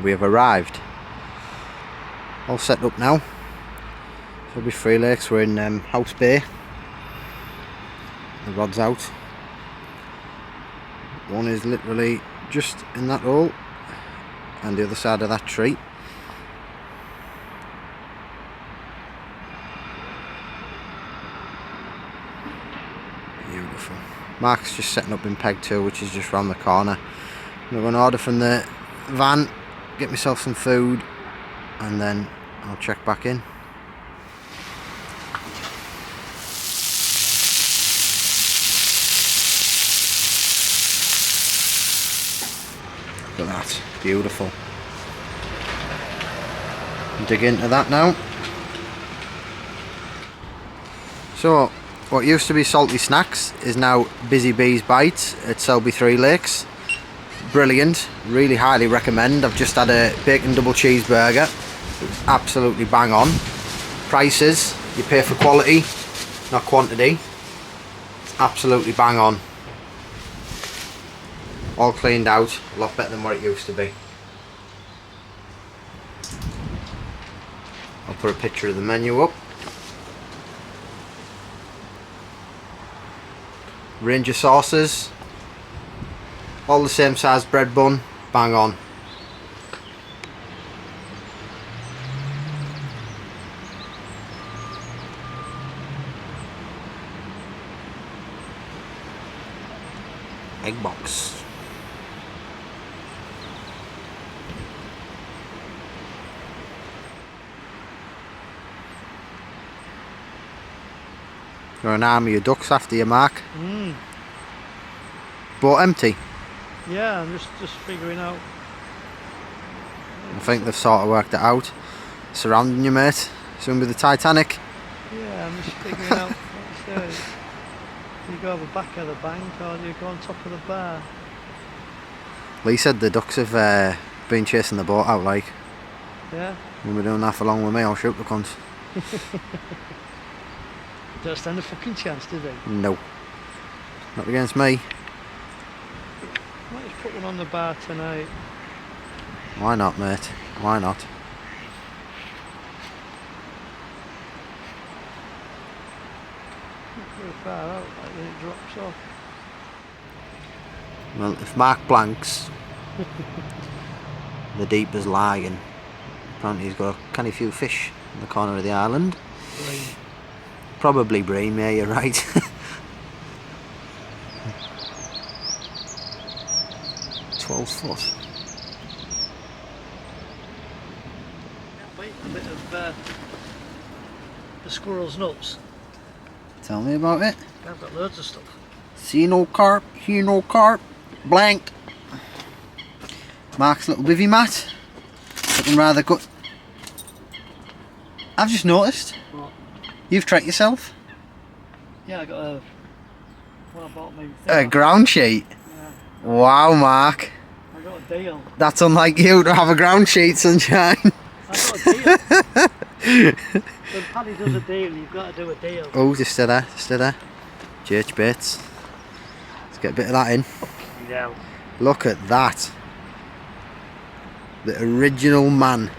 we have arrived. All set up now. Selby 3 Lakes, we're in House Bay. The rod's out. One is literally just in that hole and the other side of that tree. Beautiful. Mark's just setting up in peg 2, which is just round the corner. I'm going to order from the van, get myself some food, and then I'll check back in. Look at that, beautiful. Dig into that now. So, what used to be Salty Snacks is now Busy Bees Bites at Selby 3 Lakes. Brilliant, really highly recommend. I've just had a bacon double cheeseburger. It's absolutely bang on. Prices, you pay for quality, not quantity. It's absolutely bang on. All cleaned out, a lot better than what it used to be. I'll put a picture of the menu up. Range of sauces, all the same size bread bun, bang on. Egg box. Got an army of ducks after you, Mark. Boat empty? Yeah, I'm just figuring out. I think they've sort of worked it out. Surrounding you, mate. Soon be the Titanic. Yeah, I'm just figuring out what to say. You go over the back of the bank or do you go on top of the bar? Lee said the ducks have been chasing the boat out, like. Yeah? When we're doing that for long with me, I'll shoot the cunts. Don't stand a fucking chance, do they? No. Not against me. Might just put one on the bar tonight. Why not, mate? Why not? Not very far out, like when it drops off. Well, if Mark blanks, the deep is lying. Apparently he's got a canny few fish in the corner of the island. Bream. Probably bream, yeah, you're right. 12 foot. Wait a bit of the squirrel's nuts. Tell me about it. I've got loads of stuff. See no carp, hear no carp, blank. Mark's little bivvy mat. Looking rather good. I've just noticed. What? You've tracked yourself. Yeah, I got a... What I bought me. A ground sheet. Yeah. Wow, Mark. I got a deal. That's unlike you to have a ground sheet, sunshine. I got a deal. When Paddy does a deal, you've got to do a deal. Oh, just stay there, stay there. Church bits. Let's get a bit of that in. Yeah. Look at that. The original man.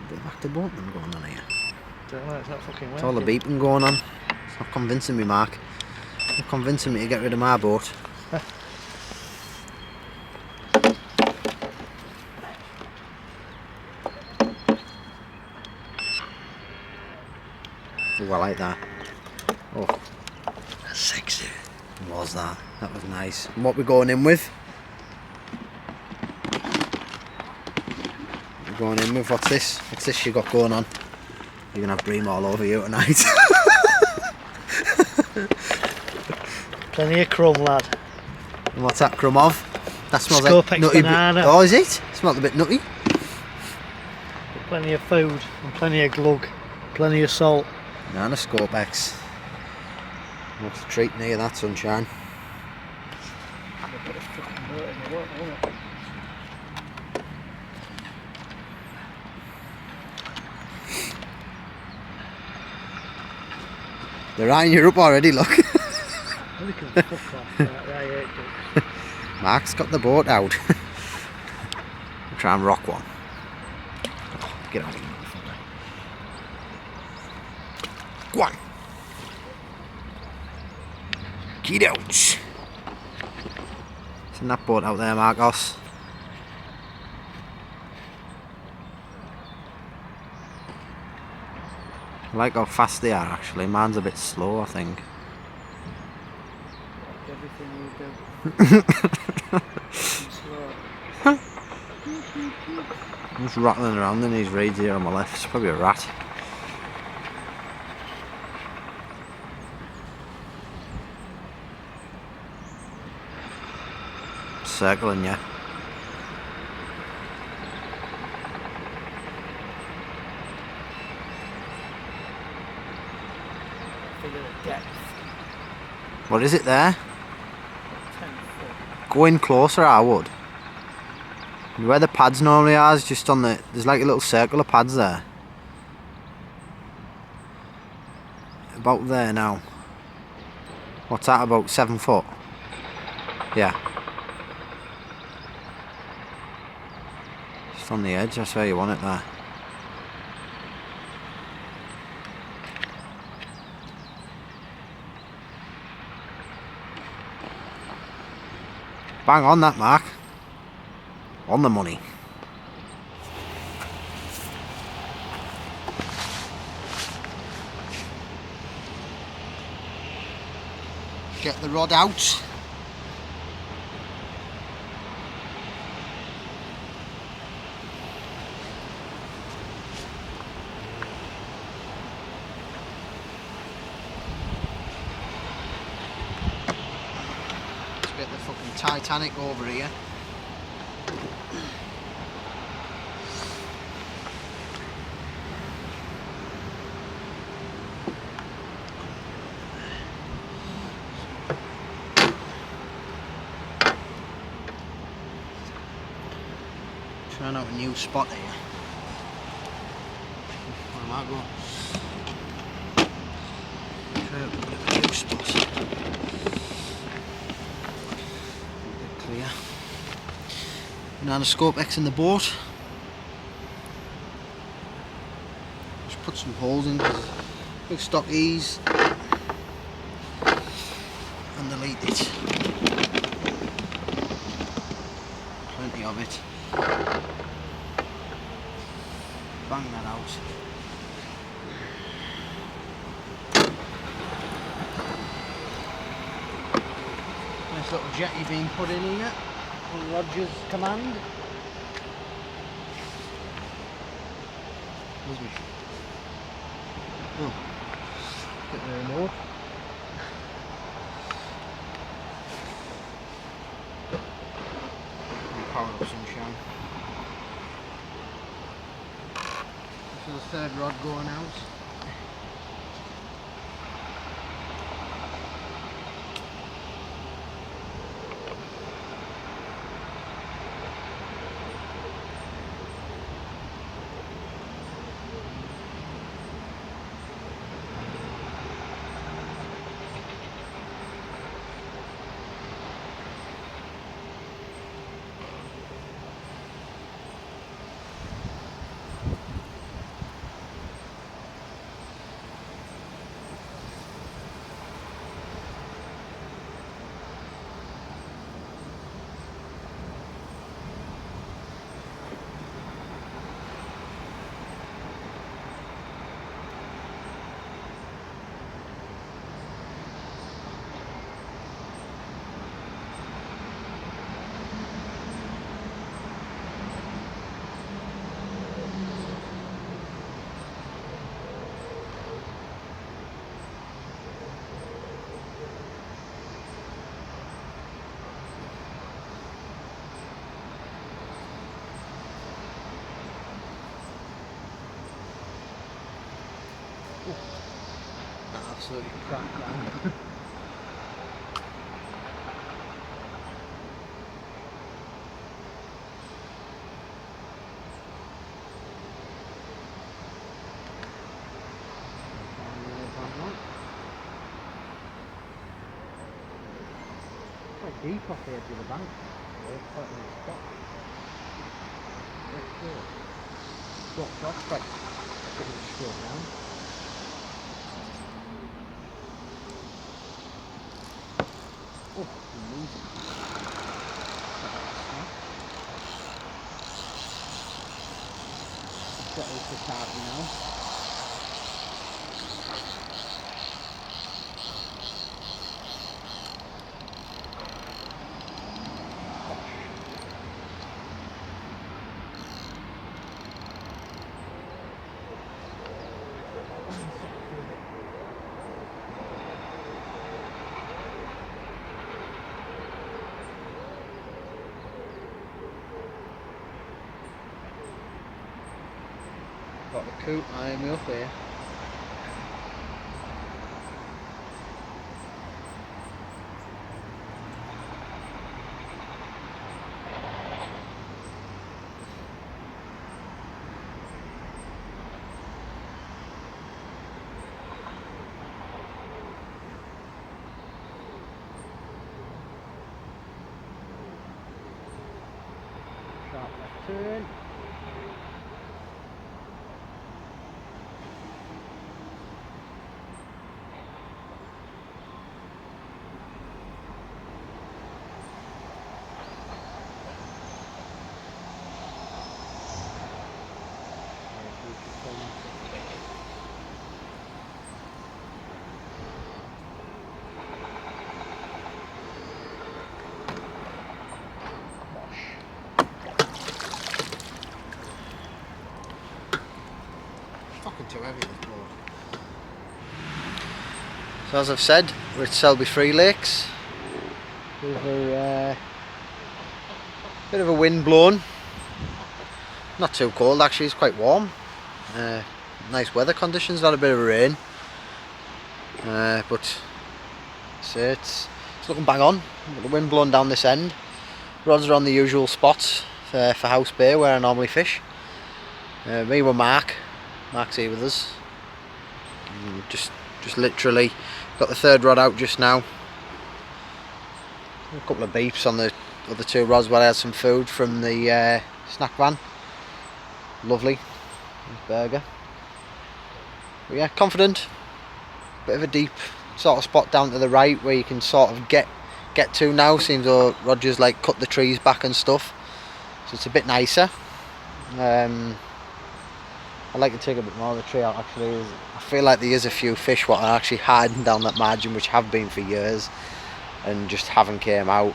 Bit of active boatman going on here. Don't know, it's not fucking It's all the beeping going on. It's not convincing me, Mark. It's not convincing me to get rid of my boat. Oh, I like that. Oh, That's sexy. was that? That was nice. And what we're going in with? We're going in with, what's this? What's this you got going on? You're gonna have bream all over you tonight. Plenty of crumb, lad. And what's that crumb of? That smells Scopex like nutty. banana. Oh, is it? Smells a bit nutty. Plenty of food and plenty of glug. Plenty of salt. Banana Scopex. What's the treat near that, sunshine? A bit of fucking dirt in the water, won't it? They're eyeing you up already, look. They can fuck off. I hate ducks. Mark's got the boat out. Try and rock one. Oh, get out of here, motherfucker. Go on. Get out. Send that boat out there, Marcos. I like how fast they are actually. Mine's a bit slow, I think. Like everything you do. Slow. I'm just rattling around in these reeds here on my left. It's probably a rat. Circling, yeah. Figure the depth. What is it there? 10 foot. Go in closer, I would. Where the pads normally are is just on the... There's like a little circle of pads there. About there now. What's that, about 7 foot? Yeah. Just on the edge, that's where you want it there. Bang on that, Mark. On the money. Get the rod out. Let's get the fucking Titanic over here. Trying out a new spot here. Where am I going? Try out a bit of a new spot. A bit clear. Banana scope X in the boat. Just put some holes in. Big stock ease. And delete it. Plenty of it. Bang that out. Nice little jetty being put in here on Roger's command. Excuse me. Oh, get the remote. Power up sunshine. This is the third rod going out. Absolutely cracked down. deep off the edge of the bank. Quite a nice spot. Dropped off quite straight down. Oh, amazing. Got this to carving now. Got the coop eyeing me up here. Sharp left turn. Fucking too heavy, this board. So as I've said, we're at Selby 3 Lakes. Bit of a wind blowing. Not too cold actually, it's quite warm. Nice weather conditions, not a bit of rain. But it's looking bang on. Got the wind blowing down this end. Rods are on the usual spots for House Bay where I normally fish. Me with Mark's here with us. Just literally got the third rod out just now. A couple of beeps on the other two rods while I had some food from the snack van. Lovely burger. But yeah, confident. Bit of a deep sort of spot down to the right where you can sort of get to now. Seems though Roger's like cut the trees back and stuff, so it's a bit nicer. I'd like to take a bit more of the tree out actually. I feel like there is a few fish what are actually hiding down that margin, which have been for years and just haven't came out,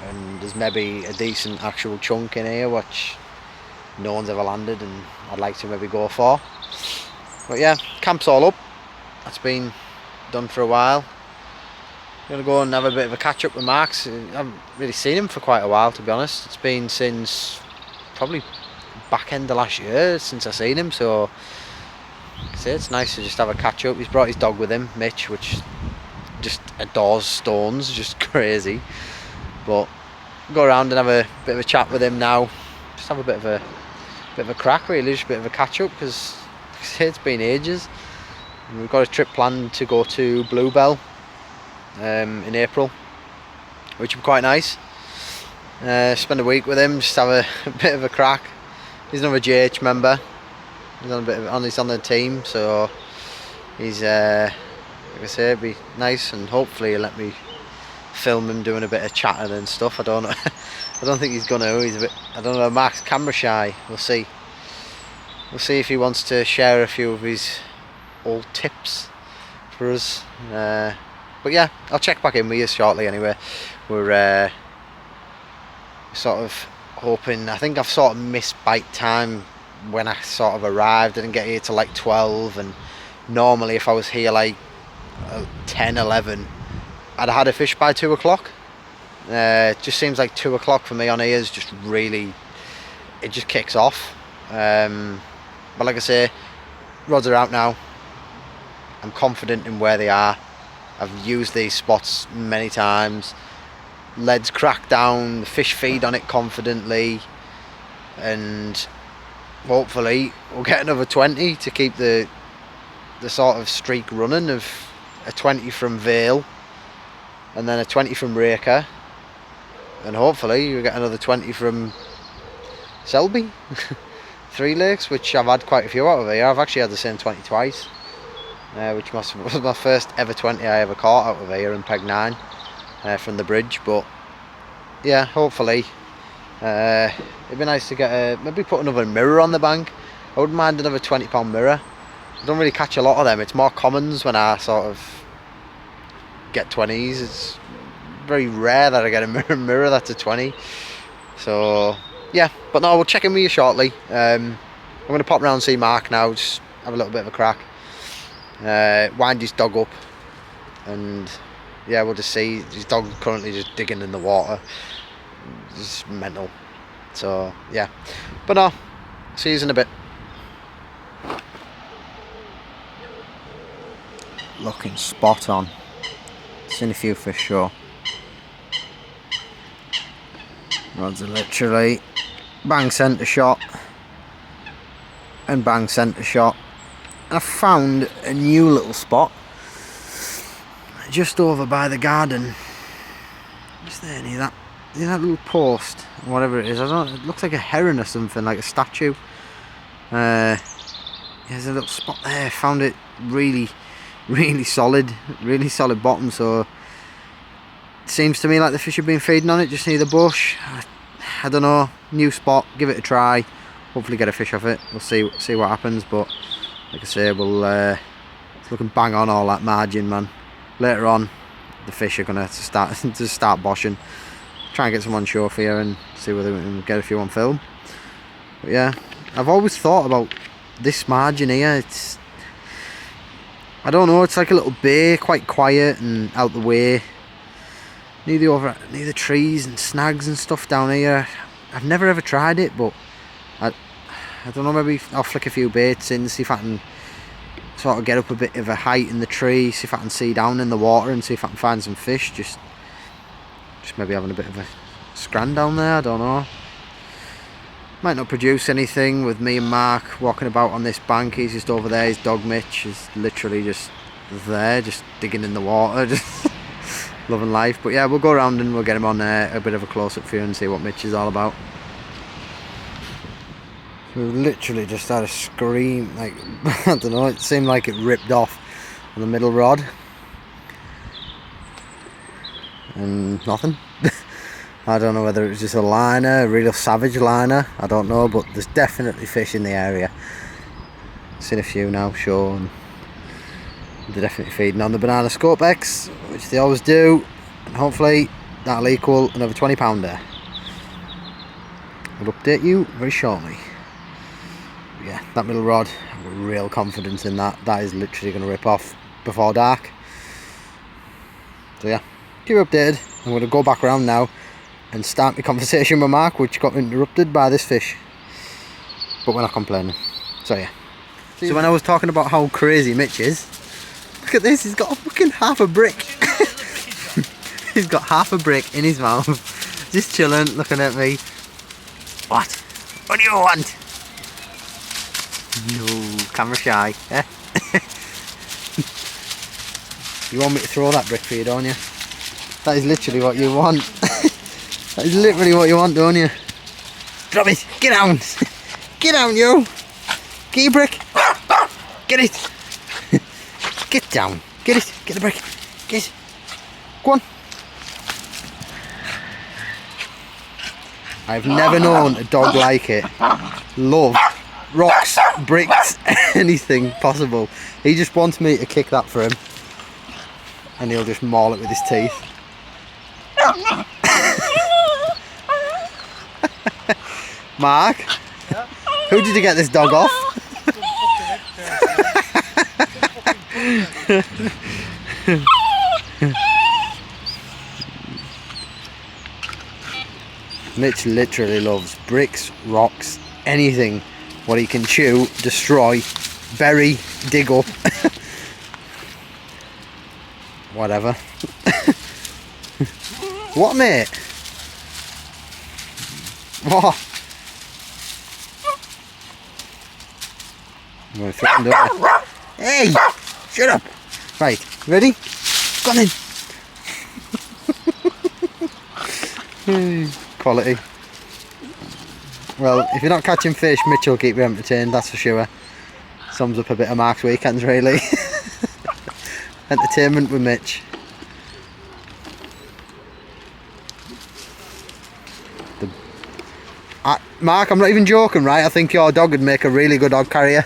and there's maybe a decent actual chunk in here which no one's ever landed and I'd like to maybe go for. But yeah, camp's all up. That's been done for a while. I'm gonna go and have a bit of a catch up with Mark's. I haven't really seen him for quite a while, to be honest. It's been since probably back end of last year since I seen him, so it's nice to just have a catch up. He's brought his dog with him, Mitch, which just adores stones, just crazy. But go around and have a bit of a chat with him now. Just have a bit of a crack, really, just a bit of a catch up, because it's been ages. And we've got a trip planned to go to Bluebell in April, which would be quite nice. Spend a week with him, just have a bit of a crack. He's another JH member. He's on he's on the team, so he's like I say, it'd be nice, and hopefully he'll let me film him doing a bit of chatting and stuff. I don't know. I don't think he's gonna. He's a bit. I don't know. Mark's camera shy. We'll see. We'll see if he wants to share a few of his old tips for us. But yeah, I'll check back in with you shortly. Anyway, we're sort of hoping. I think I've sort of missed bite time when I sort of arrived. I didn't get here till like 12, and normally if I was here like 10, 11, I'd have had a fish by 2 o'clock. It just seems like 2 o'clock for me on here is just really, it just kicks off. But like I say, rods are out now. I'm confident in where they are. I've used these spots many times. Leads crack down, the fish feed on it confidently, and hopefully we'll get another 20 to keep the sort of streak running of a 20 from Vale and then a 20 from Raker, and hopefully we get another 20 from Selby. 3 lakes, which I've had quite a few out of here. I've actually had the same 20 twice, which was my first ever 20 I ever caught out of here in Peg 9 from the bridge. But yeah, hopefully it'd be nice to get maybe put another mirror on the bank. I wouldn't mind another £20 mirror. I don't really catch a lot of them. It's more commons when I sort of get 20s. It's very rare that I get a mirror that's a 20. So yeah, but no, we'll check in with you shortly. I'm going to pop round and see Mark now, just have a little bit of a crack, wind his dog up, and yeah, we'll just see. His dog's currently just digging in the water. It's mental. So yeah, but no, see you in a bit. Looking spot on. Seen a few fish sure. Rods are literally bang centre shot and bang centre shot. I found a new little spot just over by the garden, just there near that little post, whatever it is. I don't know, it looks like a heron or something, like a statue. There's a little spot there. Found it really solid bottom, so it seems to me like the fish have been feeding on it just near the bush. I don't know, new spot, give it a try, hopefully get a fish off it. We'll see what happens, but like I say, it's looking bang on all that margin, man. Later on the fish are gonna start boshing. Try and get some on shore for you and see whether we can get a few on film. But yeah, I've always thought about this margin here. I don't know, it's like a little bay, quite quiet and out the way. Near the trees and snags and stuff down here. I've never ever tried it, but I don't know, maybe I'll flick a few baits in, see if I can sort of get up a bit of a height in the tree, see if I can see down in the water and see if I can find some fish. Just maybe having a bit of a scran down there, I don't know. Might not produce anything with me and Mark walking about on this bank. He's just over there, his dog Mitch is literally just there, just digging in the water, just loving life. But yeah, we'll go around and we'll get him on a bit of a close-up for you and see what Mitch is all about. We literally just had a scream, like, I don't know, it seemed like it ripped off on the middle rod. And nothing. I don't know whether it was just a liner, a real savage liner, I don't know, but there's definitely fish in the area. Seen a few now, sure, and they're definitely feeding on the banana scope X, which they always do, and hopefully that'll equal another 20 pounder. I'll update you very shortly. But yeah, that middle rod, I've got real confidence in that. That is literally going to rip off before dark. So yeah, keep you updated. I'm going to go back around now and start my conversation with Mark, which got interrupted by this fish, but we're not complaining. So yeah, so when I was talking about how crazy Mitch is, look at this, he's got a fucking half a brick. He's got half a brick in his mouth, just chilling, looking at me. What do you want? No, camera shy. Eh? You want me to throw that brick for you, don't you? That is literally what you want. That is literally what you want, don't you? Drop it! Get down! Get down, you! Get your brick! Get it! Get down! Get it! Get the brick! Get it! Go on! I've never known a dog like it. Love rocks, bricks, anything possible. He just wants me to kick that for him, and he'll just maul it with his teeth. Mark, yeah? Who did you get this dog off? Mitch literally loves bricks, rocks, anything what he can chew, destroy, bury, dig up. Whatever. What, mate? What? I'm going to throw him down. Hey! Shut up! Right, ready? Go on in! Quality. Well, if you're not catching fish, Mitch will keep you entertained, that's for sure. Sums up a bit of Mark's weekends, really. Entertainment with Mitch. Mark, I'm not even joking, right? I think your dog would make a really good dog carrier.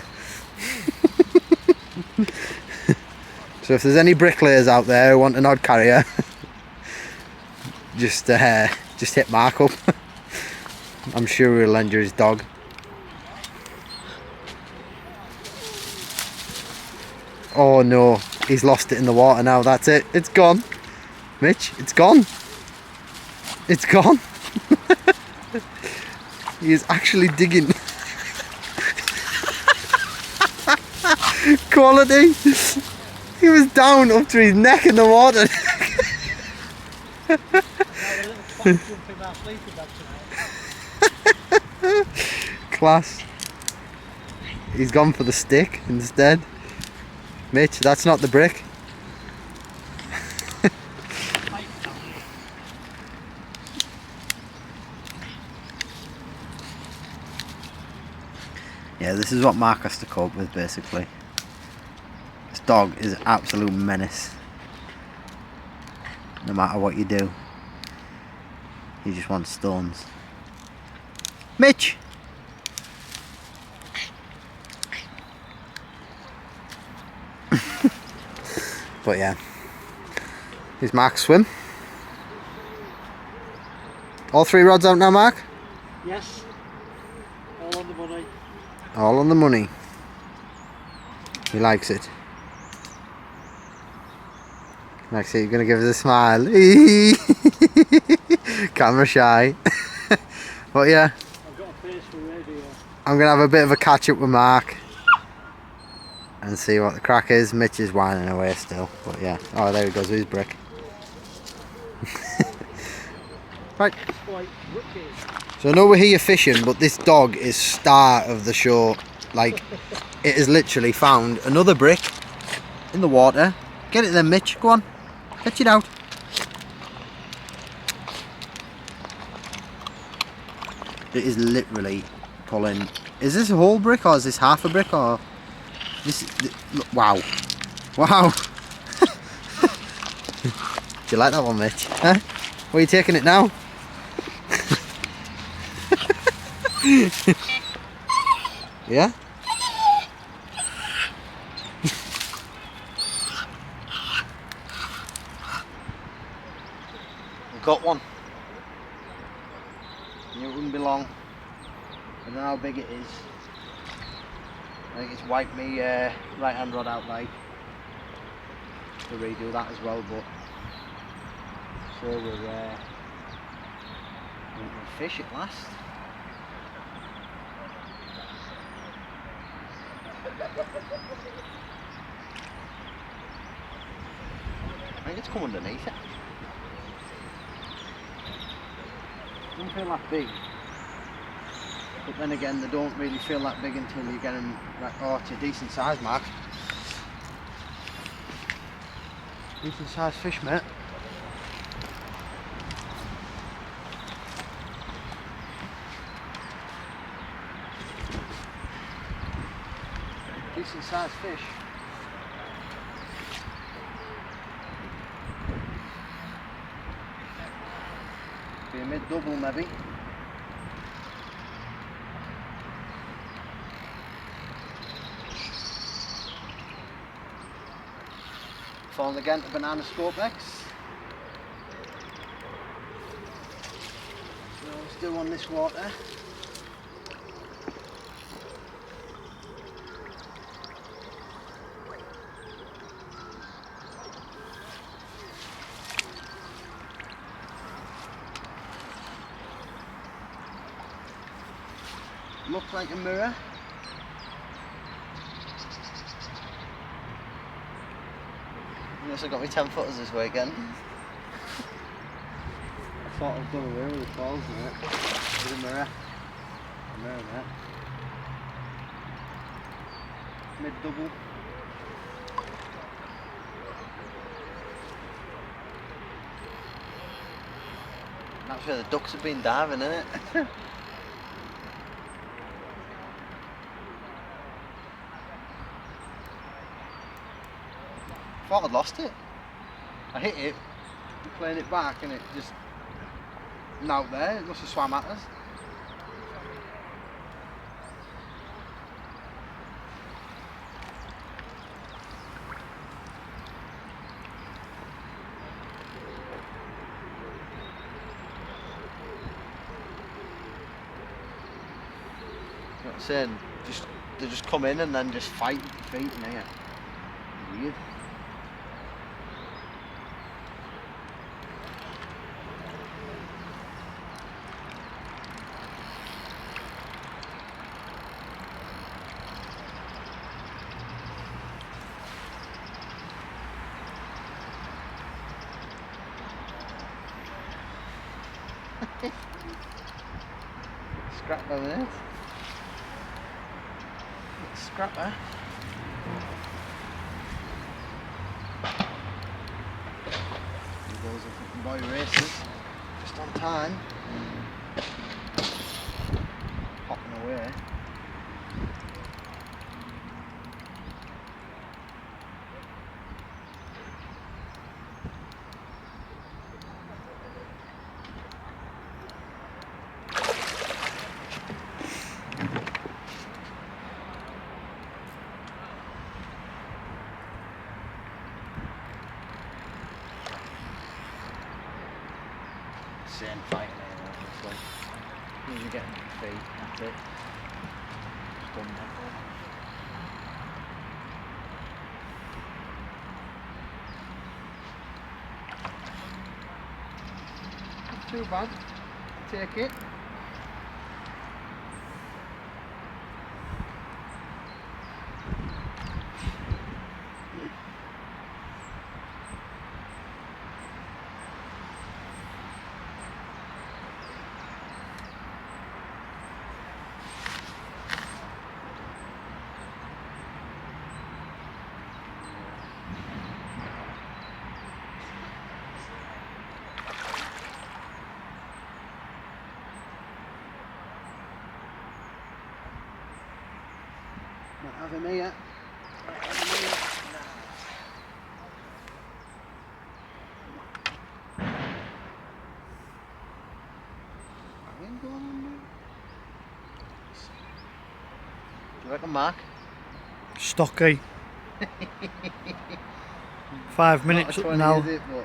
So if there's any bricklayers out there who want an odd carrier, just hit Mark up. I'm sure he'll lend you his dog. Oh no, he's lost it in the water now. That's it. It's gone. Mitch, it's gone. It's gone. He is actually digging. Quality. He was down up to his neck in the water. Class. He's gone for the stick instead. Mitch, that's not the brick. Yeah, this is what Mark has to cope with, basically. This dog is an absolute menace. No matter what you do. He just wants stones. Mitch! But yeah. Here's Mark's swim. All 3 rods out now, Mark? Yes. All on the money. All on the money. He likes it. Like, so you're going to give us a smile. Camera shy. But yeah. I've got a face for radio. I'm going to have a bit of a catch up with Mark. And see what the crack is. Mitch is whining away still. But yeah. Oh, there he goes with his brick. Right. So I know we're here fishing, but this dog is star of the show. Like, it has literally found another brick in the water. Get it then, Mitch. Go on. Fetch it out. It is literally pulling. Is this a whole brick or is this half a brick or this? Look, wow. Wow. Do you like that one, Mitch? Huh? Where are you taking it now? Yeah? Got one. Knew it wouldn't be long. I don't know how big it is. I think it's wiped me right hand rod out like to redo that as well, but so we'll fish at last. I think it's come underneath it. Doesn't feel that big, but then again they don't really feel that big until you get them right. Oh, it's a decent size, Mark. Decent size fish, mate. Decent size fish. Be a mid-double maybe. Falling again to banana scope X. So still on this water. Looks like a mirror. Unless I got me 10 footers this weekend. I thought I'd done away with the falls in it. With a mirror. A mirror there. Mid double. That's where the ducks have been diving, isn't it? I thought I'd lost it. I hit it, playing it back, and it just out there. It must have swam at us. You know what I'm saying? They just come in and then just fight with your feet in here. Weird. Scrapper there. Scrapper. Here goes the fucking boy races. Just on time. Hopping away. Same fighting anyway, it's like, as soon as you get into your feet, that's it. It's done now. Not too bad. Take it. Not having me yet. Not having me yet. Going on now? Do you reckon, Mark? Stocky. 5 minutes Not a 20, now. is it, but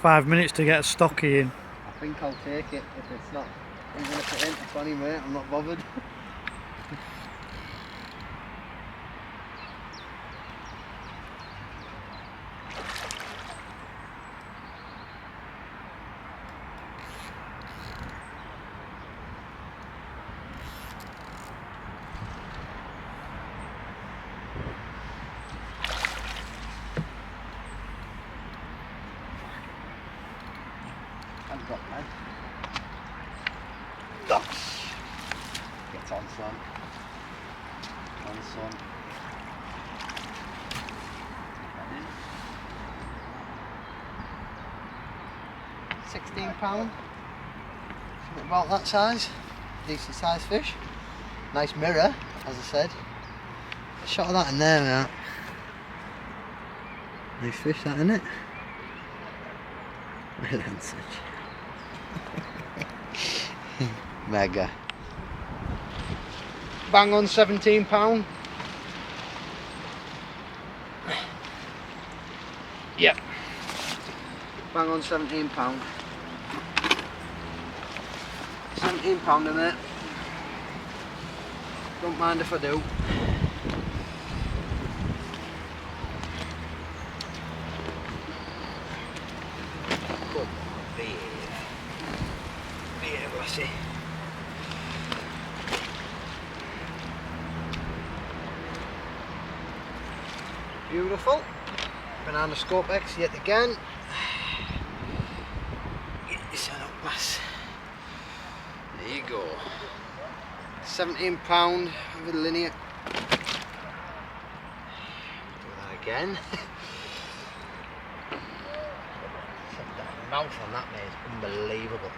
5 minutes to get a stocky in. I think I'll take it if it's not. Even if it ain't a 20, mate, I'm not bothered. I've got that. Ducks! Get on, son. On, son. £16. Something about that size. Decent sized fish. Nice mirror, as I said. A shot of that in there, mate. Nice fish, that, isn't it? Well answered. Mega. Bang on £17. Yep. Bang on £17. £17 in it. Don't mind if I do. Come on, behave. Behave, lassie. Beautiful. Banana scope X yet again. Get your son up, lass. There you go. £17 with a linear. Do that again. That mouth on that, mate, is unbelievable.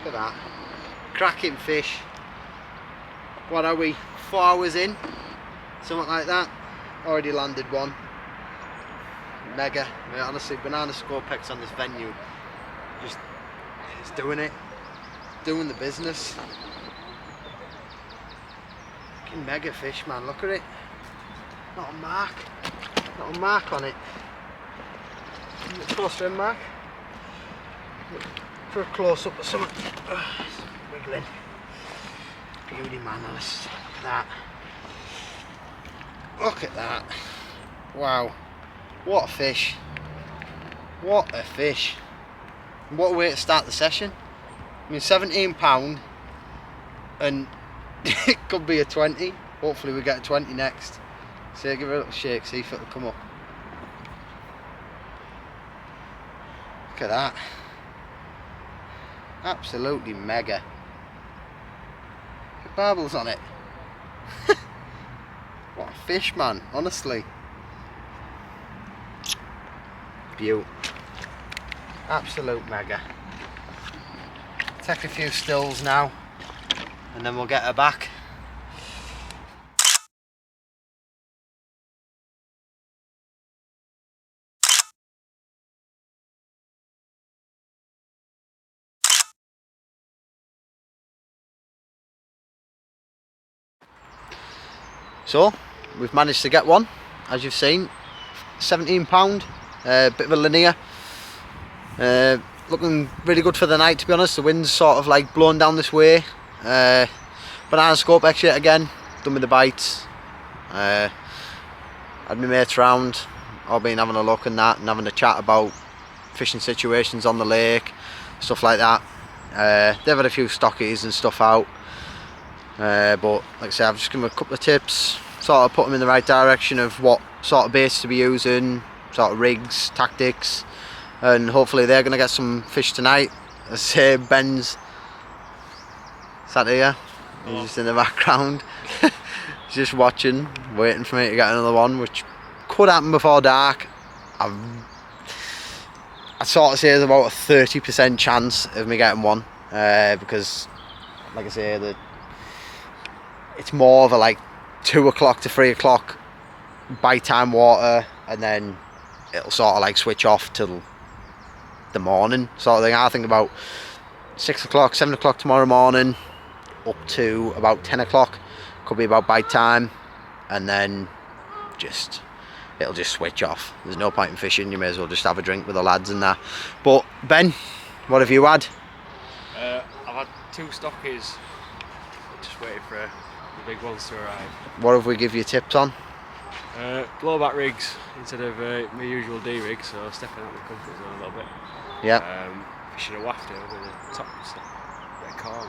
Look at that. Cracking fish. What are we? 4 hours in? Something like that. Already landed one. Mega. I mean, honestly, banana scopex on this venue. Just, it's doing it. Doing the business. Fucking mega fish, man. Look at it. Not a mark. Not a mark on it. Close to him, Mark. For a close up of something. Wiggling. Beauty, man. Look at that. Look at that. Wow. What a fish. What a fish. What a way to start the session. I mean, £17 and it could be a 20. Hopefully we get a 20 next. So give it a little shake, see if it'll come up. Look at that. Absolutely mega. Look at barbels on it. What a fish, man, honestly. Beaut. Absolute mega. Take a few stills now and then we'll get her back. So we've managed to get one, as you've seen. £17, bit of a linear. Looking really good for the night, to be honest. The wind's sort of like blowing down this way. Banana scopex yet again, done with the bites. Had my mates round, all been having a look and that, and having a chat about fishing situations on the lake, stuff like that. They've had a few stockies and stuff out. But like I say, I've just given them a couple of tips, sort of put them in the right direction of what sort of baits to be using, sort of rigs, tactics, and hopefully they're going to get some fish tonight. As I say, Ben's sat here, he's just in the background, he's just watching, waiting for me to get another one, which could happen before dark. I'd sort of say there's about a 30% chance of me getting one, because like I say, it's more of a like 2 o'clock to 3 o'clock bite time water, and then it'll sort of like switch off till the morning sort of thing. I think about 6 o'clock, 7 o'clock tomorrow morning up to about 10 o'clock could be about bite time, and then it'll just switch off. There's no point in fishing, you may as well just have a drink with the lads and that. But Ben, what have you had? I've had 2 stockies, just waiting for the big ones to arrive. What have we give you tips on? Blowback rigs instead of my usual D rig, so stepping out of my comfort zone a little bit. Yeah. Fishing a wafter with the top bit of corn,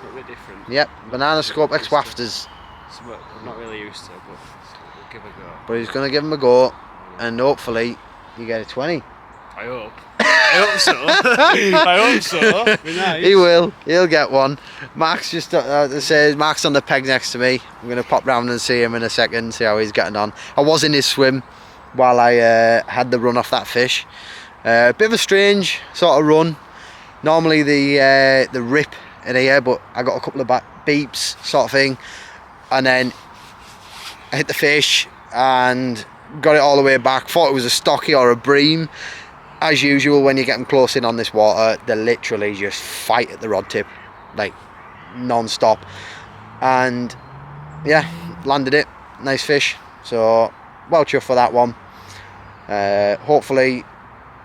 so a bit different. Yep, banana scopex wafters. Something I'm not really used to, but we'll give it a go. But he's going to give him a go, and hopefully you get a 20. I hope. I hope so. I hope so. Be nice. He will. He'll get one. Mark's just says Mark's on the peg next to me. I'm going to pop round and see him in a second, see how he's getting on. I was in his swim while I had the run off that fish. Bit of a strange sort of run. Normally the rip in here, but I got a couple of beeps sort of thing, and then I hit the fish and got it all the way back. Thought it was a stocky or a bream. As usual, when you get them close in on this water, they literally just fight at the rod tip, like non-stop. And yeah, landed it. Nice fish. So well chuffed for that one. Hopefully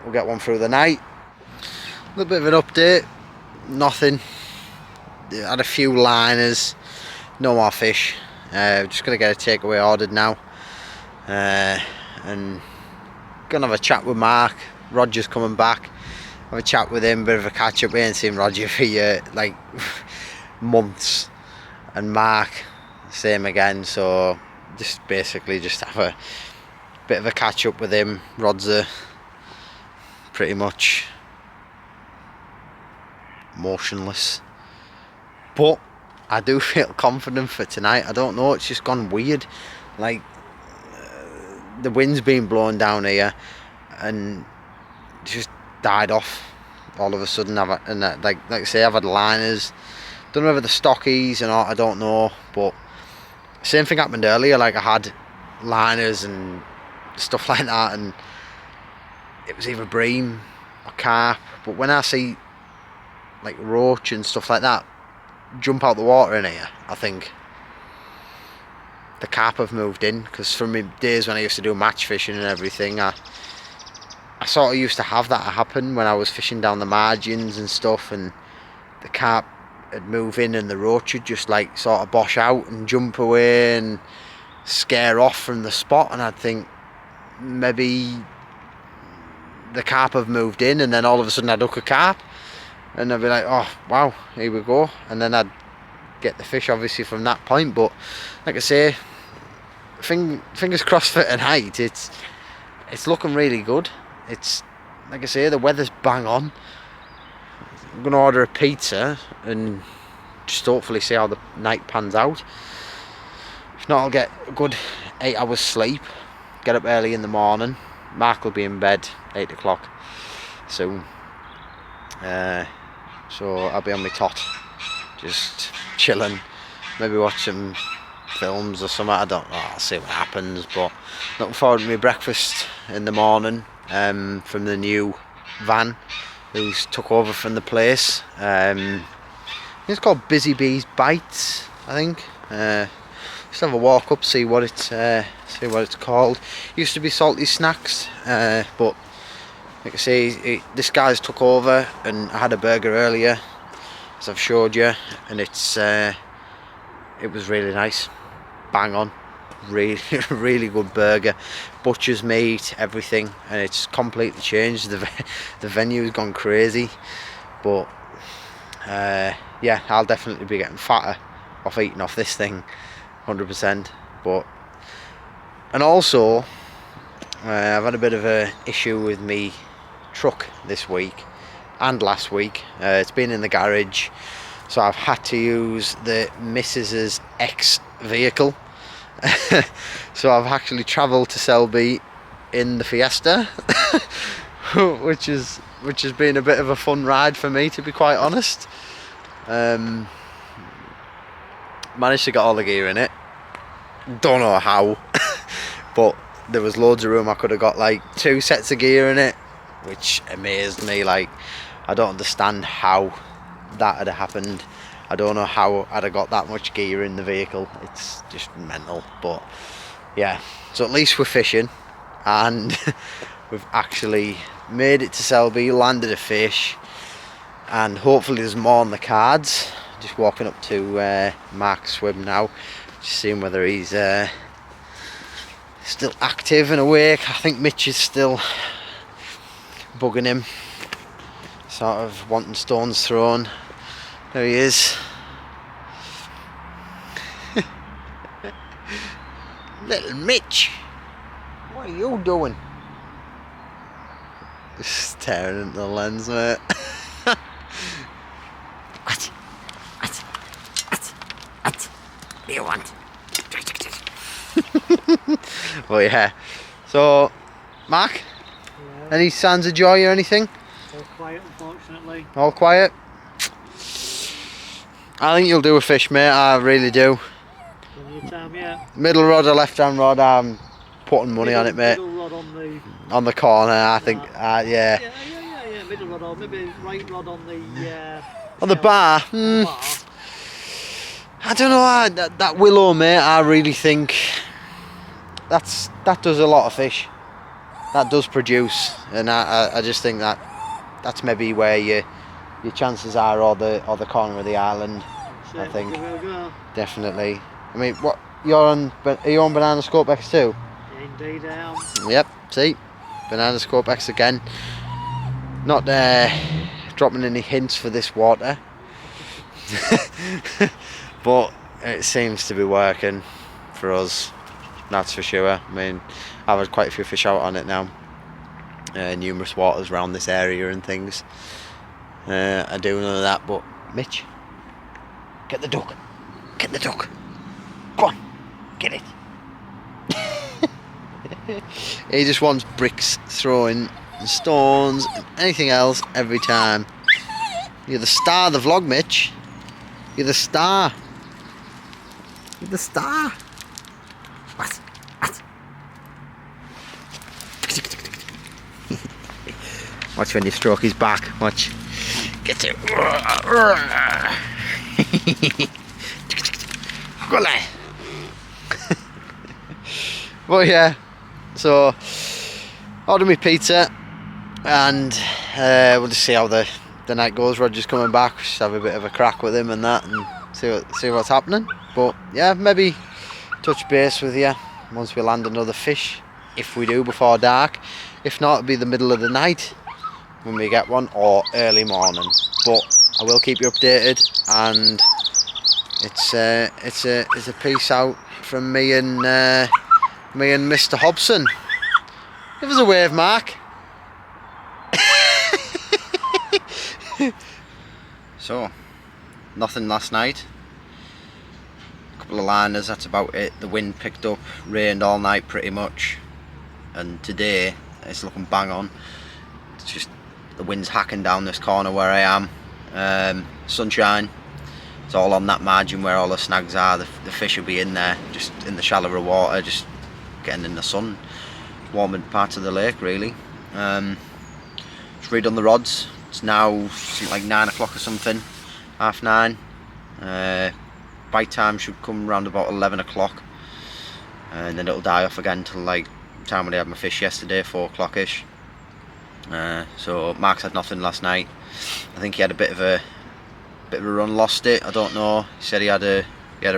we'll get one through the night. A little bit of an update. Nothing. Had a few liners. No more fish. Just gonna get a takeaway ordered now. And gonna have a chat with Mark. Roger's coming back. Have a chat with him, bit of a catch up. We ain't seen Roger for like months, and Mark same again. So just basically just have a bit of a catch up with him. Rod's pretty much motionless, but I do feel confident for tonight. I don't know, it's just gone weird. Like the wind's been blowing down here and just died off all of a sudden like I say, I've had liners. Don't know whether the stockies or not, I don't know, but same thing happened earlier. Like I had liners and stuff like that, and it was either bream or carp. But when I see like roach and stuff like that jump out the water in here, I think the carp have moved in, because from my days when I used to do match fishing and everything, I sort of used to have that happen when I was fishing down the margins and stuff, and the carp would move in and the roach would just like sort of bosh out and jump away and scare off from the spot, and I'd think maybe the carp have moved in, and then all of a sudden I'd hook a carp and I'd be like, oh wow, here we go, and then I'd get the fish obviously from that point. But like I say, fingers crossed for tonight. It's looking really good. It's like I say, the weather's bang on. I'm gonna order a pizza and just hopefully see how the night pans out. If not, I'll get a good 8 hours sleep, get up early in the morning. Mark will be in bed 8 o'clock soon, so I'll be on my tot, just chilling, maybe watch some films or something. I don't know, I'll see what happens, but looking forward to my breakfast in the morning from the new van who's took over from the place. It's called Busy Bees Bites, I think. Just have a walk up, see what it's called. Used to be Salty Snacks, but like I say, this guy's took over, and I had a burger earlier, as I've showed you, and it was really nice, bang on, really really good burger, butcher's meat, everything, and it's completely changed. The venue's gone crazy, but yeah, I'll definitely be getting fatter off eating off this thing, 100%. But and also I've had a bit of a issue with me truck this week and last week. It's been in the garage, so I've had to use the missus's ex vehicle. So I've actually travelled to Selby in the Fiesta, which has been a bit of a fun ride for me, to be quite honest. Managed to get all the gear in it, don't know how, but there was loads of room. I could have got like 2 sets of gear in it, which amazed me. Like, I don't understand how that had happened. I don't know how I'd have got that much gear in the vehicle. It's just mental. But yeah, so at least we're fishing, and we've actually made it to Selby, landed a fish, and hopefully there's more on the cards. Just walking up to Mark's swim now, just seeing whether he's still active and awake. I think Mitch is still bugging him, sort of wanting stones thrown. There he is. Little Mitch, what are you doing? Just staring into the lens, mate. What do you want? Well, yeah. So, Mark, Yeah, any signs of joy or anything? all quiet, unfortunately. All quiet? I think you'll do a fish, mate. I really do. On your time, yeah. Middle rod or left hand rod, I'm putting money on it, mate. Middle rod on the... On the corner, I think. Yeah. Yeah, middle rod, or maybe right rod on the... On the bar. bar. I don't know. That willow, mate. I really think that does a lot of fish. That does produce, and I just think that's maybe where your chances are, or the corner of the island. I think Give it a go. definitely. I mean, what are you on Banana Scope X2? Yeah, indeed, I am. Yep. See, Banana Scope X again. Not dropping any hints for this water. But it seems to be working for us, that's for sure. I mean, I've had quite a few fish out on it now, numerous waters around this area and things. I do none of that, but Mitch, get the duck, go on, get it. He just wants bricks throwing and stones and anything else every time. You're the star of the vlog, Mitch. You're the star. You're the star. What? Watch when you stroke his back. Watch. Get it. Go lad. Well, yeah. So, order me pizza, and we'll just see how the night goes. Roger's coming back. Just have a bit of a crack with him and that, and see what's happening. But yeah, maybe touch base with you once we land another fish, if we do, before dark. If not, it'll be the middle of the night when we get one, or early morning. But I will keep you updated, and it's a peace out from me and Mr. Hobson. Give us a wave, Mark. So, nothing last night. A couple of liners, that's about it. The wind picked up, rained all night pretty much, and today it's looking bang on. It's just the wind's hacking down this corner where I am. Sunshine. It's all on that margin where all the snags are. The fish will be in there, just in the shallower water, just getting in the sun, warming parts of the lake really. Just redone the rods. It's now something like 9 o'clock or something, 9:30. Bite time should come around about 11 o'clock, and then it'll die off again till like the time when I had my fish yesterday, 4 o'clock-ish. So Mark's had nothing last night. I think he had a bit of a run, lost it, I don't know. He said he had a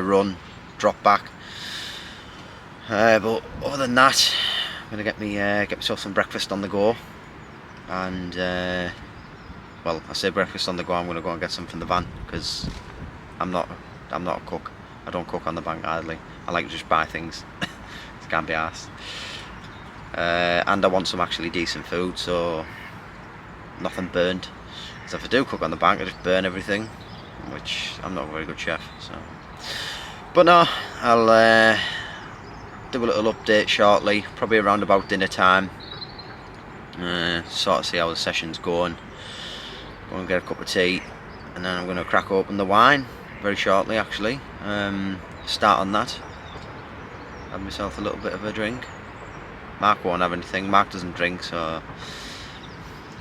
run, drop back. But other than that, I'm gonna get myself some breakfast on the go, and well, I say breakfast on the go. I'm gonna go and get some from the van, because I'm not a cook. I don't cook on the bank hardly. I like to just buy things. It can't be arsed. And I want some actually decent food, so nothing burnt. So if I do cook on the bank, I just burn everything, which I'm not a very good chef. So, but no, I'll do a little update shortly, probably around about dinner time. Sort of see how the session's going. Go and get a cup of tea, and then I'm going to crack open the wine very shortly actually. Start on that. Have myself a little bit of a drink. Mark won't have anything. Mark doesn't drink, so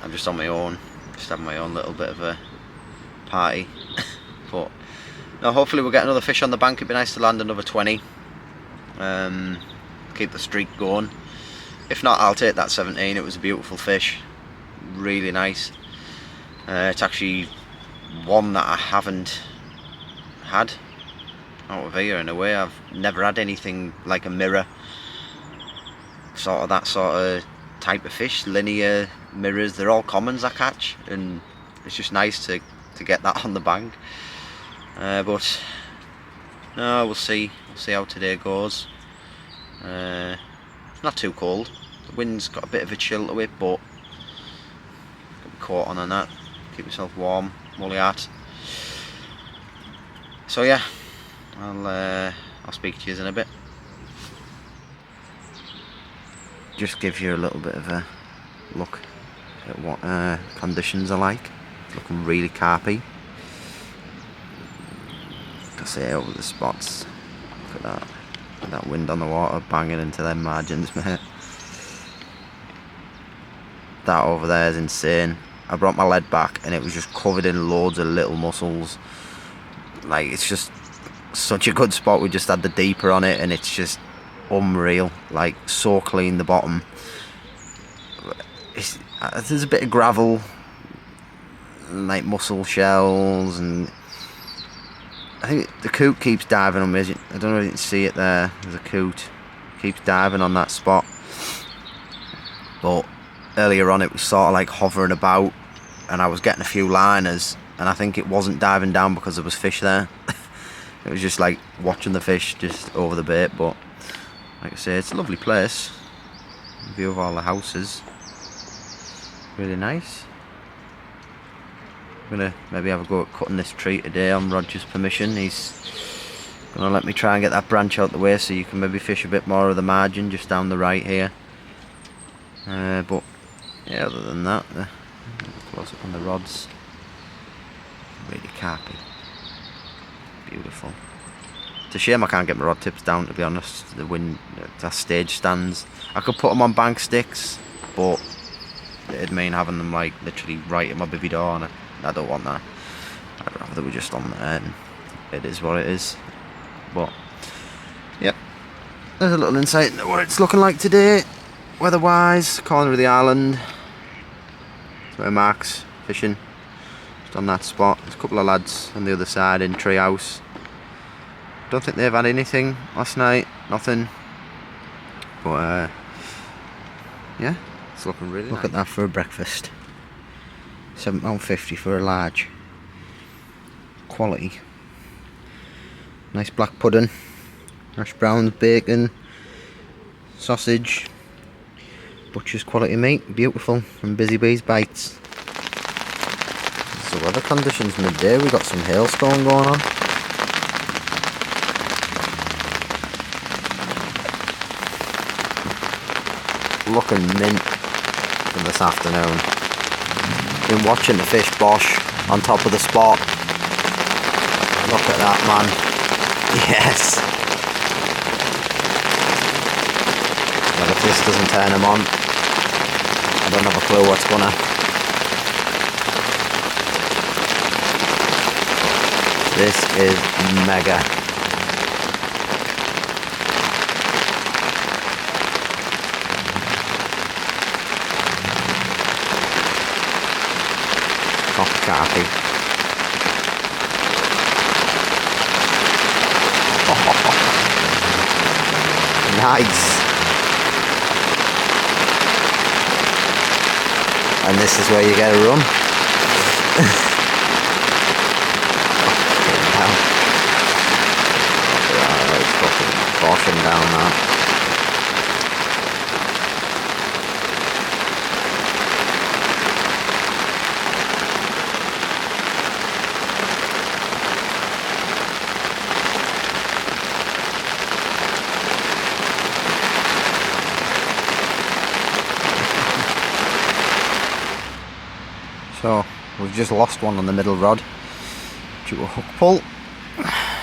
I'm just on my own. Just having my own little bit of a party. But no, hopefully we'll get another fish on the bank. It'd be nice to land another 20. Keep the streak going. If not, I'll take that 17. It was a beautiful fish, really nice. It's actually one that I haven't had out of here in a way. I've never had anything like a mirror, that sort of type of fish. Linear mirrors, they're all commons I catch, and it's just nice to get that on the bank. But no, we'll see how today goes. It's not too cold. The wind's got a bit of a chill to it, but got my coat on and that. Keep myself warm, woolly hat. So yeah, I'll speak to you in a bit. Just give you a little bit of a look at what conditions are like. It's looking really carpy. I say over the spots. Look at that. That wind on the water banging into them margins, mate. That over there is insane. I brought my lead back and it was just covered in loads of little mussels. Like, it's just such a good spot. We just had the deeper on it and it's just unreal. Like, so clean, the bottom. There's a bit of gravel, like mussel shells, and I think the coot keeps diving on me. I don't know if you can see it there. There's a coot. Keeps diving on that spot. But earlier on it was sort of like hovering about, and I was getting a few liners, and I think it wasn't diving down because there was fish there. It was just like watching the fish just over the bait. But like I say, it's a lovely place. View of all the houses. Really nice. I'm gonna maybe have a go at cutting this tree today on Roger's permission. He's gonna let me try and get that branch out the way so you can maybe fish a bit more of the margin just down the right here. But yeah, other than that, close up on the rods, really carpy, beautiful. It's a shame I can't get my rod tips down, to be honest. The wind, that stage stands. I could put them on bank sticks, but it'd mean having them like literally right at my bivvy door, and I don't want that. I'd rather they were just on there, and it is what it is. But yep, there's a little insight into what it's looking like today, weather-wise. Corner of the island. That's where Mark's fishing, just on that spot. There's a couple of lads on the other side in Treehouse. Don't think they've had anything last night, nothing. But yeah, it's looking really nice. Look at that for a breakfast. £7.50 for a large. Quality. Nice black pudding, hash browns, bacon, sausage, butcher's quality meat, beautiful, from Busy Bees Bites. So weather conditions midday, we got some hailstorm going on. Looking mint for this afternoon. Been watching the fish bosh on top of the spot. Look at that, man. Yes. Well, if this doesn't turn them on, I don't have a clue what's gonna. This is mega. Carpy. Nice. And this is where you get a run. It's fucking boshing down that. So we've just lost one on the middle rod due to a hook pull,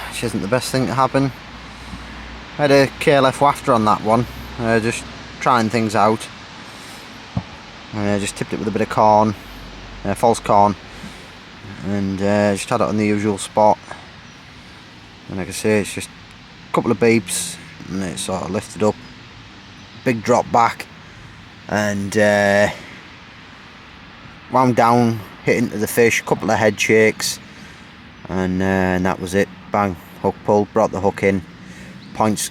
which isn't the best thing to happen. I had a KLF wafter on that one, just trying things out. Just tipped it with a bit of corn, false corn, and just had it on the usual spot. And like I say, it's just a couple of beeps, and it sort of lifted up, big drop back, and wound down, hit into the fish, couple of head shakes, and that was it. Bang, hook pull, brought the hook in. Point's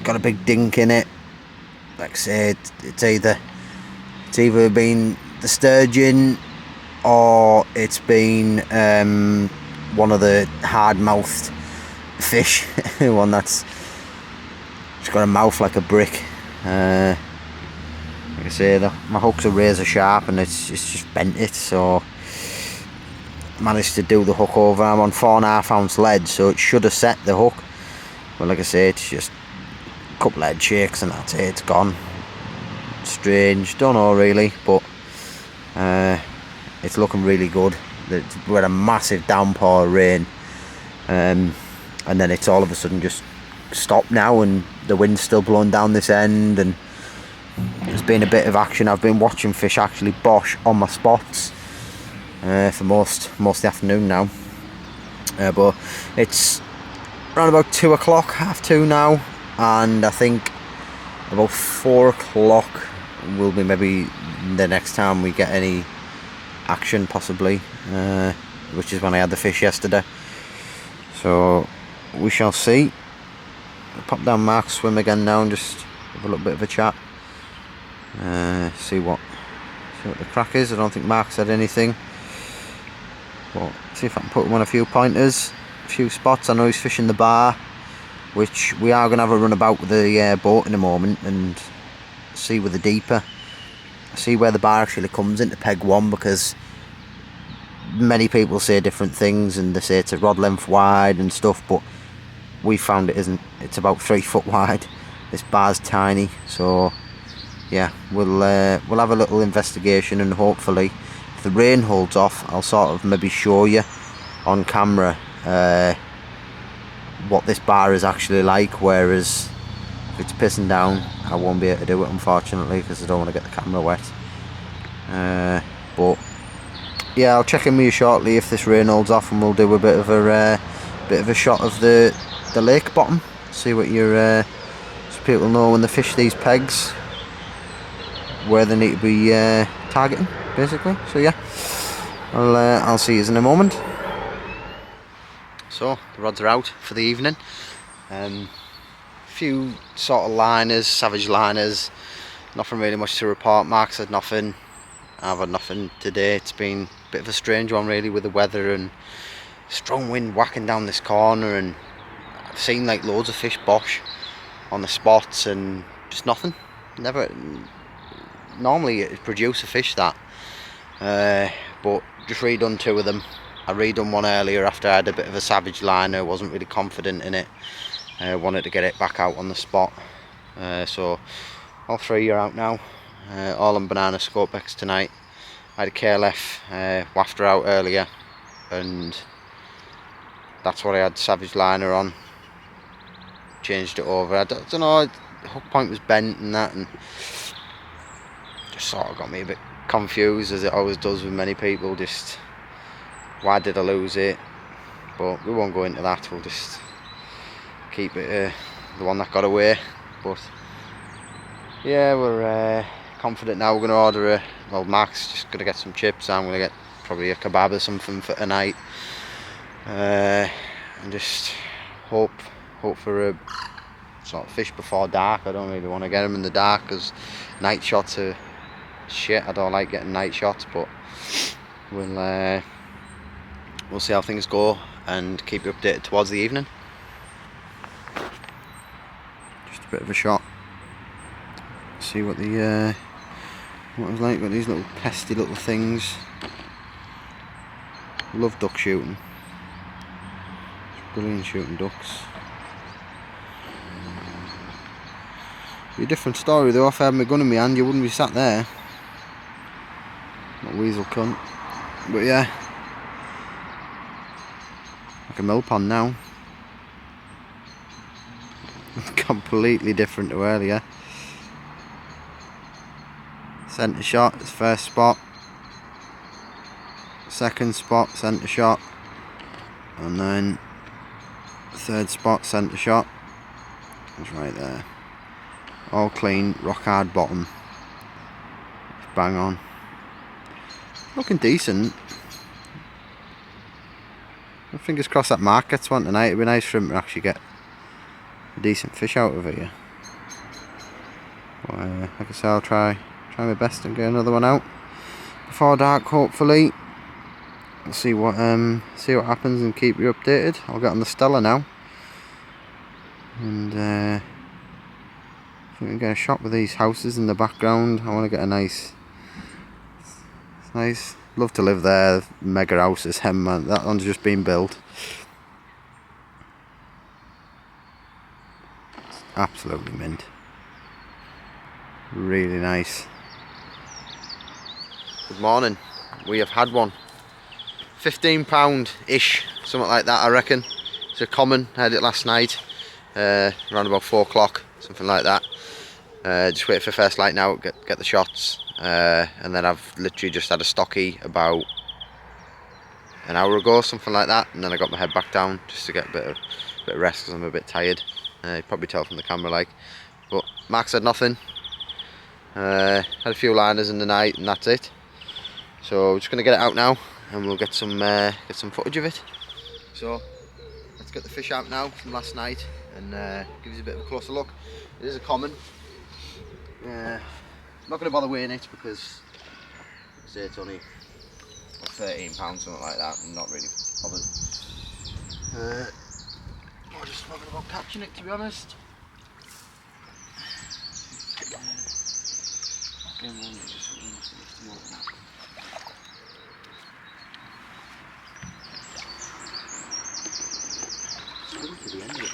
got a big dink in it. Like I say, it's either been the sturgeon or it's been one of the hard-mouthed fish, one that's just got a mouth like a brick. Like I say, my hooks are razor sharp and it's just bent it, so managed to do the hook over. I'm on 4.5 ounce lead, so it should have set the hook, but like I say, it's just a couple of head shakes and that's it, it's gone. Strange, don't know really, but it's looking really good. We had a massive downpour of rain, and then it's all of a sudden just stopped now, and the wind's still blowing down this end, and there's been a bit of action. I've been watching fish actually bosh on my spots for most of the afternoon now, but it's around about 2 o'clock, 1:30 now, and I think about 4 o'clock will be maybe the next time we get any action, possibly, which is when I had the fish yesterday, so we shall see. I'll pop down Mark's swim again now and just have a little bit of a chat, see what the crack is. I don't think Mark said anything, but see if I can put him on a few pointers, a few spots. I know he's fishing the bar, which we are going to have a run about with the boat in a moment and see with the deeper, see where the bar actually comes into peg 1, because many people say different things and they say it's a rod length wide and stuff, but we found it isn't. It's about 3 foot wide. This bar's tiny, so yeah, we'll have a little investigation, and hopefully if the rain holds off, I'll sort of maybe show you on camera what this bar is actually like, whereas if it's pissing down I won't be able to do it, unfortunately, because I don't want to get the camera wet. But yeah, I'll check in with you shortly if this rain holds off, and we'll do a bit of a shot of the lake bottom, see what your so people know when they fish these pegs where they need to be targeting, basically. So yeah, I'll see you in a moment. So the rods are out for the evening. Few sort of liners, savage liners, nothing really much to report. Mark's had nothing, I've had nothing today. It's been a bit of a strange one really, with the weather and strong wind whacking down this corner, and I've seen like loads of fish bosh on the spots and just nothing. Never, normally it produce a fish that, but just redone 2 of them. I redone one earlier after I had a bit of a savage liner, wasn't really confident in it. Wanted to get it back out on the spot, so all 3 are out now, all on banana scopex tonight. I had a KLF wafter out earlier, and that's what I had savage liner on. Changed it over, I don't know, the hook point was bent and that, and just sort of got me a bit confused, as it always does with many people. Just, why did I lose it? But we won't go into that, we'll just keep it the one that got away. But yeah, we're confident now. We're going to order well, Mark's just going to get some chips, I'm going to get probably a kebab or something for tonight, and just hope for a sort of fish before dark. I don't really want to get them in the dark, because night shots are shit. I don't like getting night shots, but we'll see how things go and keep you updated towards the evening. Just a bit of a shot, see what the what it's like. Got these little pesty little things. Love duck shooting, it's brilliant shooting ducks. Be a different story though. If I had my gun in my hand, you wouldn't be sat there. Not weasel cunt. But yeah, like a mill pond now. Completely different to earlier. Centre shot is first spot, second spot centre shot, and then third spot centre shot. It's right there. All clean, rock hard bottom. Bang on. Looking decent. Fingers crossed that Mark gets one tonight. It'd be nice for him to actually get a decent fish out of it. Yeah. But, like I say, I'll try my best and get another one out before dark, hopefully. We'll see what happens and keep you updated. I'll get on the Stella now, and I think we can get a shot with these houses in the background. I want to get a nice. It's nice. Love to live there. Mega houses, man. That one's just been built. It's absolutely mint. Really nice. Good morning. We have had one. £15-ish, something like that, I reckon. It's a common. I had it last night, around about 4 o'clock, something like that. Just wait for first light now, get the shots, and then I've literally just had a stocky about an hour ago, something like that, and then I got my head back down just to get a bit of rest, because I'm a bit tired. You probably tell from the camera, like. But Max had nothing. Had a few liners in the night, and that's it. So we're just gonna get it out now, and we'll get some footage of it. So let's get the fish out now from last night, and give you a bit of a closer look. It is a common. I'm not going to bother weighing it, because say it's only £13, something like that. I'm not really bothered. I'm just bothered about catching it, to be honest. To the end of it.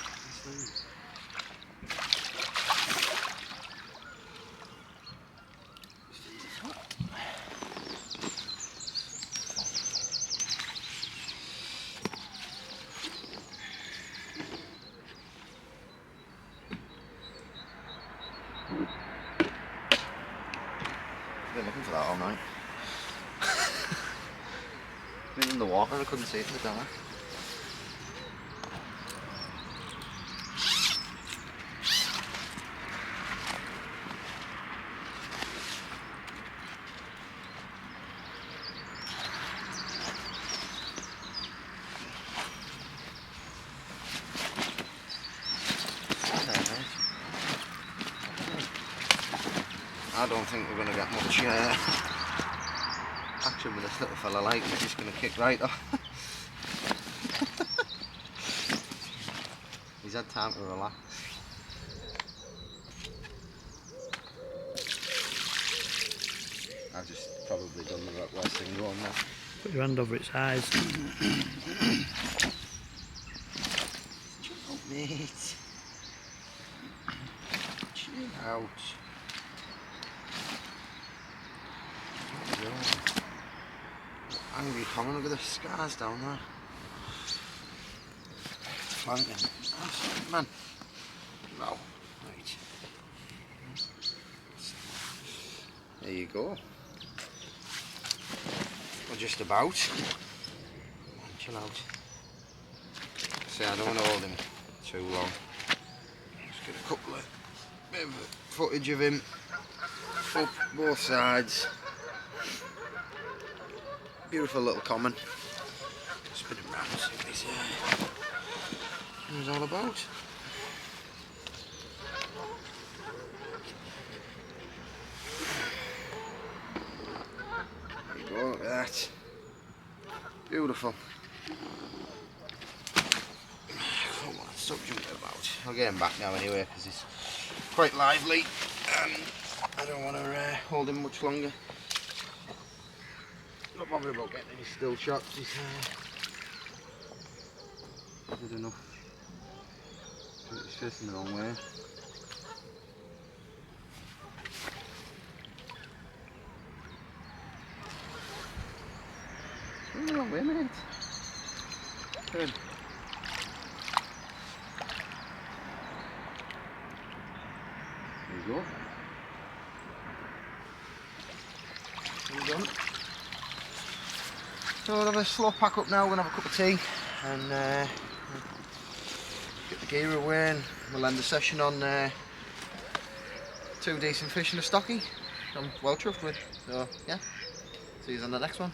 water and I couldn't see it in the dark. I don't think we're going to get much action with this little fella, like he's just going to kick right off. He's had time to relax. I've just probably done the worst thing going there. Put your hand over its eyes. Chill out, mate. Chill out. Angry common, look at the scars down there. Flanking. Oh, man. No. Right. There you go. Or just about. Come on, chill out. See, I don't want to hold him too long. Just get a couple of bit of footage of him up both sides. Beautiful little common. Spin him round, see what he's all about. There you go, look at that. Beautiful. Come on, stop jumping about. I'll get him back now anyway because he's quite lively and I don't want to hold him much longer. Not bothered about getting any still shots. He's good enough. He's facing the wrong way. Going the wrong way, mate. Good. There you go. Well done. So we'll have a slow pack up now, we'll have a cup of tea and get the gear away and we'll end the session on 2 decent fish and a stocky I'm well chuffed with. So yeah, see you on the next one.